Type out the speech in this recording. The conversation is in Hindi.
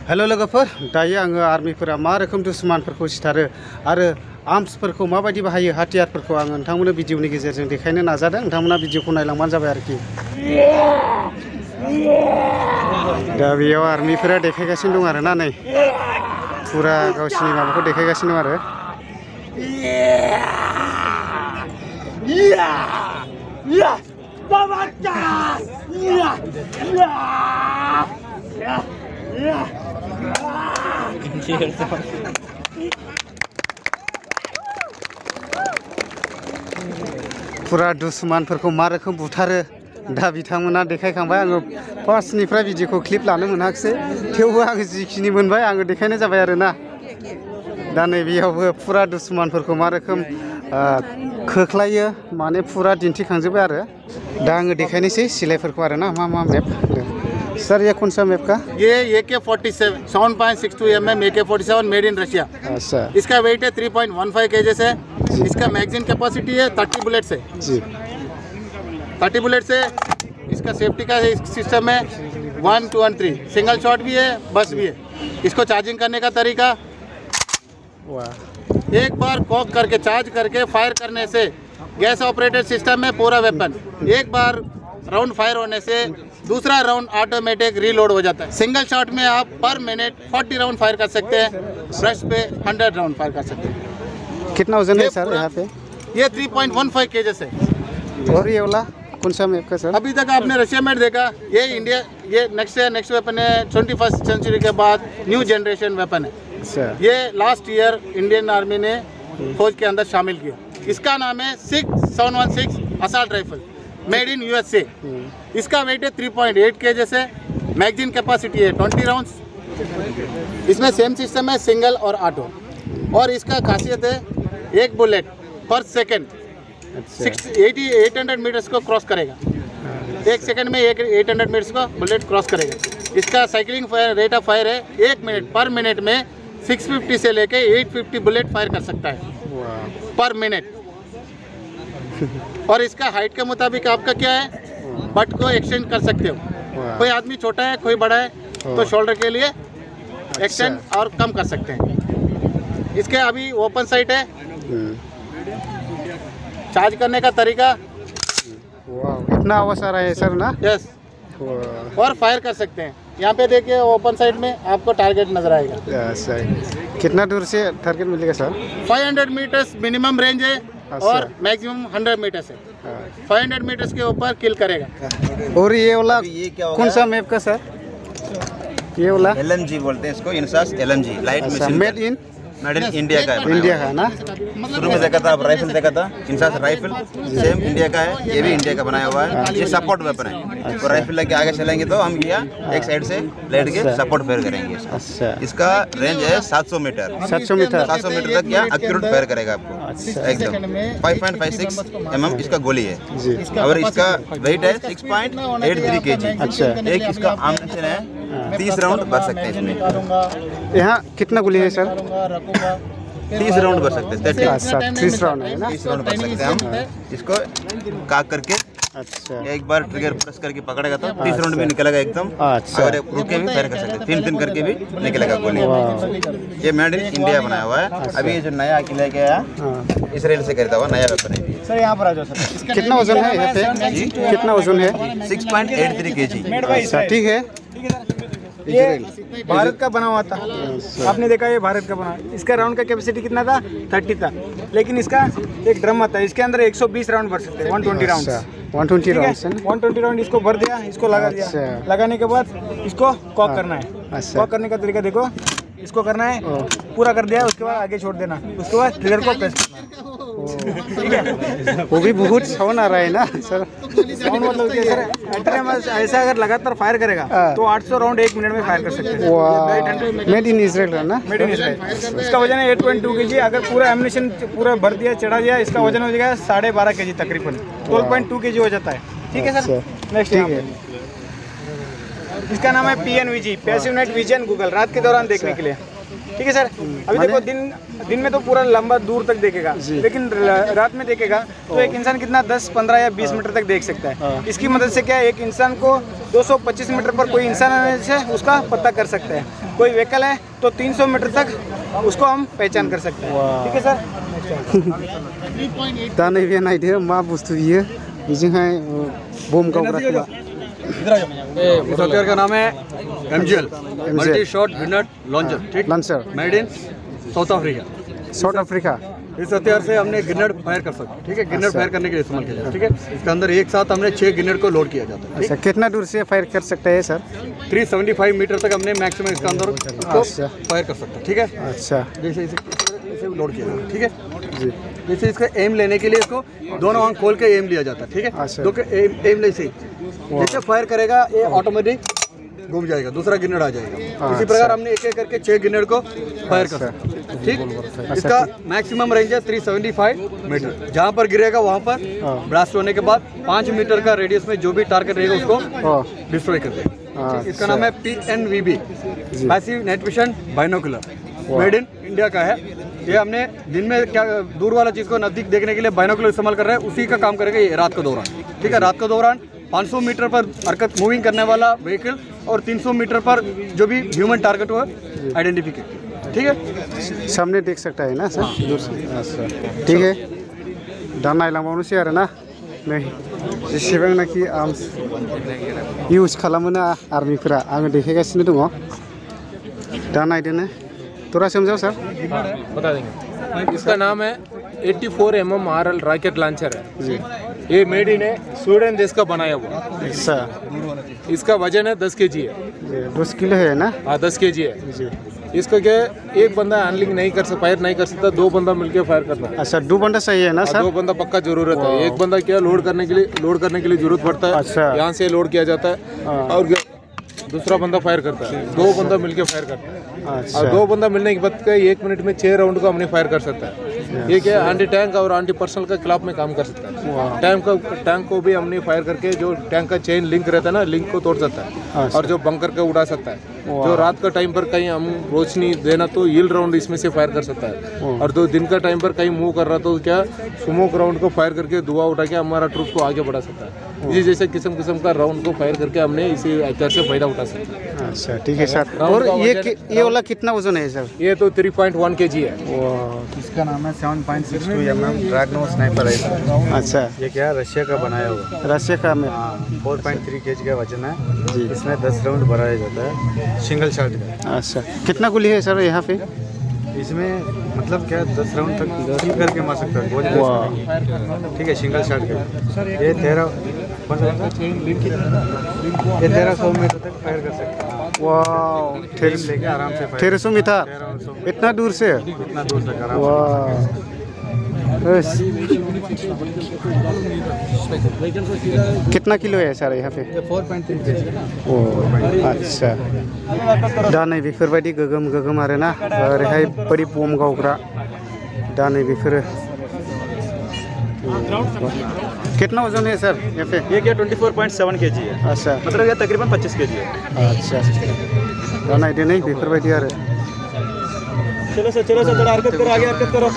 हेलो लोगोफोर, दायो आङो आर्मिफोरा मा रोखोम दुश्मनफोरखौ सिथारो आरो आर्म्सफोरखौ माबायदि बाहायो हाथियारफोरखौ आङो नोंथांमोननो भिडिअनि गेजेरजों देखायनो नाजादों। नोंथांमोना भिडिअखौ नायलांबानो जाबाय आरोखि। दा बेयाव आर्मिफोरा देखायगासिनो दं आरोना, नै फुरा गावसिनि माबाखौ देखायगासिनो दं आरो। फुरा दुश्मनफोरखौ मा रोखोम बुथारो दा बिथांमोना देखायखांबाय। आङो फार्स्टनिफ्राय भिडिअखौ क्लिप लानो मोनाखिसै, थेवबो आङो जिखिनि मोनबाय आङो देखायनाय जाबाय आरोना। दा नैबेयावबो फुरा दुश्मनफोरखौ मा रोखोम खोख्लायो माने फुरा दिन्थिखांजोब्बाय आरो। दा आङो देखायनोसै सिलाइफोरखौ आरोना, मा मा मेप। सर ये कौन सा मैप का? ये AK-47 7.62 mm AK-47 made in Russia. अच्छा, इसका वेट है 3.15 kg है। इसका मैगजीन कैपेसिटी है 30 बुलेट्स है जी। 30 बुलेट्स है। इसका सेफ्टी का सिस्टम है 1 2 और 3 सिंगल शॉट भी है, बस भी है। इसको चार्जिंग करने का तरीका, वाह, एक बार कॉक करके चार्ज करके फायर करने से गैस ऑपरेटेड सिस्टम में पूरा वेपन एक बार राउंड फायर होने से दूसरा राउंड ऑटोमेटिक रीलोड हो जाता है। सिंगल शॉट में आप पर मिनट 40 राउंड फायर कर सकते हैं, ब्रश पे 100 राउंड फायर कर सकते हैं। कितना वजन है सर यहाँ पे? ये 3.15 kg है। और ये वाला कौन सा मैप का सर? अभी तक आपने रशिया में देखा, ये इंडिया, ये नेक्स्ट वेपन है। 21st सेंचुरी के बाद न्यू जनरेशन वेपन है। अच्छा, ये लास्ट ईयर इंडियन आर्मी ने फौज के अंदर शामिल किया। इसका नाम है 6716 assault rifle, made in USA। इसका वेट है 3.8 kg से। मैगजीन कैपेसिटी है 20 राउंड्स। इसमें सेम सिस्टम है सिंगल और ऑटो। और इसका खासियत है एक बुलेट पर सेकंड 800 मीटर्स को क्रॉस करेगा। एक सेकंड में 800 मीटर्स को बुलेट क्रॉस करेगा। इसका साइकिलिंग रेट ऑफ फायर है 1 मिनट पर मिनट में 650 से लेके 850 बुलेट फायर कर सकता है पर मिनट। और इसका हाइट के मुताबिक आपका क्या है, बट को एक्सटेंड कर सकते हो। कोई आदमी छोटा है, कोई बड़ा है, तो शोल्डर के लिए एक्सटेंड और कम कर सकते हैं। इसके अभी ओपन साइट है। चार्ज करने का तरीका, वाह, इतना आवाज आ रहा है सर ना? यस। और फायर कर सकते हैं। यहाँ पे देखिए ओपन साइड में आपको टारगेट नजर आएगा। सही। कितना दूर से टारगेट मिलेगा सर? 500 मीटर्स मिनिमम रेंज है और मैक्सिमम 100 मीटर्स है। 500 मीटर्स के ऊपर किल करेगा। और ये वाला कौन सा मैप का सर? ये वाला LMG बोलते हैं इसको, INSAS LMG light mission. Made in India का है। इंडिया का ना? शुरू में देखा था, अब राइफल देखा था, इंसास राइफल सेम इंडिया का है। ये भी इंडिया का बनाया हुआ है। ये सपोर्ट वेपन है। तो राइफल लेके आगे चलेंगे तो हम किया एक साइड से लेट के सपोर्ट फायर करेंगे। अच्छा, इसका रेंज है 700 मीटर। 700 मीटर 700 मीटर तक क्या एक्यूरेट फायर करेगा आपको एकदम। 5.56 mm इसका गोली है जी। और इसका वेट है 6.83 kg। अच्छा, एक इसका आमनेशन है 30 राउंड भर सकते हैं इसमें। यहाँ कितना गोली है सर? 30 राउंड भर सकते हैं। 30 अच्छा, 30 राउंड है ना? 30 राउंड भर सकते हैं हम। इसको काक करके अच्छा, एक बार ट्रिगर प्रेस करके पकड़ेगा तो 30 राउंड भी निकलेगा एकदम। अच्छा। अगर रुके भी फायर कर सकते हैं, 3 करके भी निकलेगा गोली। ये मेड इन इंडिया बनाया हुआ है। अभी ये जो नया किला के आया इसराइल से खरीदा हुआ नया वेपन है। सर यहाँ पर आ जाओ सर। कितना वजन है यहाँ पे? कितना वजन है? 6.83 kg। अच्छा, ठीक है। ये भारत का बना हुआ था, आपने देखा, ये भारत का बना। इसका राउंड का कैपेसिटी कितना था? 30 था। लेकिन इसका एक ड्रम आता है, इसके अंदर 120 राउंड भर सकते हैं। 120 राउंड। 120 राउंड 120 राउंड इसको भर दिया, इसको लगा दिया। लगाने के बाद इसको कॉक करना है। अच्छा। कॉक करने का तरीका देखो, इसको करना है, पूरा कर दिया, उसके बाद आगे छोड़ देना, उसके बाद ट्रिगर को प्रेस करना है। ठीक है, वो भी बहुत साउंड आ रहा है ना सर? साउंड मतलब क्या सर, ऐसा अगर लगातार फायर करेगा तो 800 राउंड 1 मिनट में फायर कर सकते हैं। मेड इन इजराइल है ना? Made in Israel. इसका वजन है 8.2 kg। अगर पूरा एमिनेशन पूरा भर दिया, चढ़ा दिया, इसका वजन हो जाएगा 12.5 kg तकरीबन। 12.2 kg हो जाता है। ठीक है सर। नेक्स्ट है, इसका नाम है PNVG, passive night vision Google, रात के दौरान देखने के लिए। ठीक है सर। अभी देखो दिन में तो पूरा लंबा दूर तक देखेगा, लेकिन रात में देखेगा तो एक इंसान कितना 10, 15 या 20 मीटर तक देख सकता है। इसकी मदद से क्या है, एक इंसान को 225 मीटर पर कोई इंसान आने से उसका पता कर सकता है। कोई व्हीकल है तो 300 मीटर तक उसको हम पहचान कर सकते हैं। ठीक है सर। दा नैबे नायदो मा बुस्थु बियो बेजोंहाय बम गावग्रा इस हथियार का नाम है MGL multi shot grenade launcher. ठीक, launcher made in South Africa. South Africa. इस हथियार से हमने ग्रेनेड फायर कर सकते हैं। ठीक है, ग्रेनेड फायर करने के लिए इस्तेमाल किया जाता है। ठीक है, इसके अंदर एक साथ हमने 6 ग्रेनेड को लोड किया जाता है। अच्छा, कितना दूर से फायर कर सकते हैं सर? 375 मीटर तक हमने मैक्सिमम इसके अंदर फायर कर सकते हैं। ठीक है, अच्छा, जैसे इसे लोड किया जाता है। ठीक है जी, जैसे इसका एम लेने के लिए इसको दोनों आंख खोल के एम लिया जाता है। ठीक है, दो के एम ले से जैसे फायर करेगा ये ऑटोमेटिक घूम जाएगा, दूसरा ग्रेनेड आ जाएगा। इसी प्रकार हमने एक एक करके 6 ग्रेनेड को फायर कर सकते हैं। ठीक, इसका मैक्सिमम रेंज है 375 मीटर। जहाँ पर गिरेगा वहाँ पर ब्लास्ट होने के बाद 5 मीटर का रेडियस में जो भी टारगेट रहेगा उसको डिस्ट्रॉय कर देगा। इसका नाम है PNVB, passive night vision binocular, made in India का है। ये हमने दिन में क्या दूर वाला चीज़ को नज़दीक देखने के लिए बाइनोकुलर इस्तेमाल कर रहे हैं, उसी का काम करेगा ये रात के दौरान। ठीक है, रात के दौरान 500 मीटर पर हरकत मूविंग करने वाला व्हीकल और 300 मीटर पर जो भी ह्यूमन टारगेट हो आइडेंटिफिकेशन। ठीक है, सामने देख सकता है ना सर दूर से। अच्छा, ठीक है, दा नायलांबावनोसै आरो ना नै जेसेबांनाखि आर्म्स इउज खालामोना आर्मिफोरा आङो देखायगासिनो दङ। दा नायदोनो थोड़ा समझाओ सर। बता देंगे। इसका नाम है 84 mm RL रॉकेट लॉन्चर है। ये मेड इन है स्वीडन देश का बनाया हुआ। अच्छा, इसका वजन है 10 kg है। 10 किलो है ना? हाँ, 10 kg है। इसका क्या एक बंदा हैंडलिंग नहीं कर सकता, फायर नहीं कर सकता, 2 बंदा मिलकर फायर करना है। अच्छा, 2 बंदा चाहिए ना सर? 2 बंदा पक्का जरूरत है। एक बंदा क्या लोड करने के लिए जरूरत पड़ता है। अच्छा, यहाँ से लोड किया जाता है और दूसरा बंदा फायर करता है। 2 बंदा मिलकर फायर करता है। अच्छा, और 2 बंदा मिलने के बाद 1 मिनट में 6 राउंड को हमने फायर कर सकता है। ये क्या एंटी टैंक और एंटी पर्सनल के खिलाफ में काम कर सकता है। टैंक को भी हमने फायर करके जो टैंक का चेन लिंक रहता है ना, लिंक को तोड़ सकता है और जो बंकर को उड़ा सकता है। जो रात का टाइम पर कहीं हम रोशनी देना तो ईल राउंड इसमें से फायर कर सकता है। और जो दिन का टाइम पर कहीं मूव कर रहा तो क्या स्मोक राउंड को फायर करके धुआं उठा के हमारा ट्रूप को आगे बढ़ा सकता है। इसी जैसे किस्म का राउंड को फायर करके हमने इसी हथियार से फायदा उठा सकता है। अच्छा, ठीक है सर। और ये वाला कितना वजन है सर? ये तो 3.1 kg है। इसका नाम है 7.62 mm ड्रैगनो स्नाइपर है। अच्छा, ये क्या है, रशिया का बनाया हुआ। रशिया का में 4.3 kg का वजन है जी। इसमें 10 राउंड भराया जाता है, सिंगल शॉट का। अच्छा, कितना गोली है सर यहाँ पे? इसमें मतलब क्या 10 राउंड तक सील करके मार सकता है गोली। ठीक है, सिंगल शॉट का। ये 1300 मीटर तक फायर कर सकता है। वाह, लेके आराम से 1300 मीटर, इतना दूर से? इतना दूर तक आराम। वाह, कितना किलो है सर यहाँ पे? 4.3 kg। ओ, अच्छा, दा नै बेफोरबायदि गोगोम आरोना ओरैहाय बायदि बम गावग्रा दा नै बेफोरो। कितना वजन है सर यहाँ पे? ये क्या 24.7 kg है। अच्छा, मतलब ये तकरीबन 25 kg है। अच्छा, दा नायदो नै बेफोरबायदि आरो। चलो सर थोड़ा हरकत करो, आगे हरकत करो।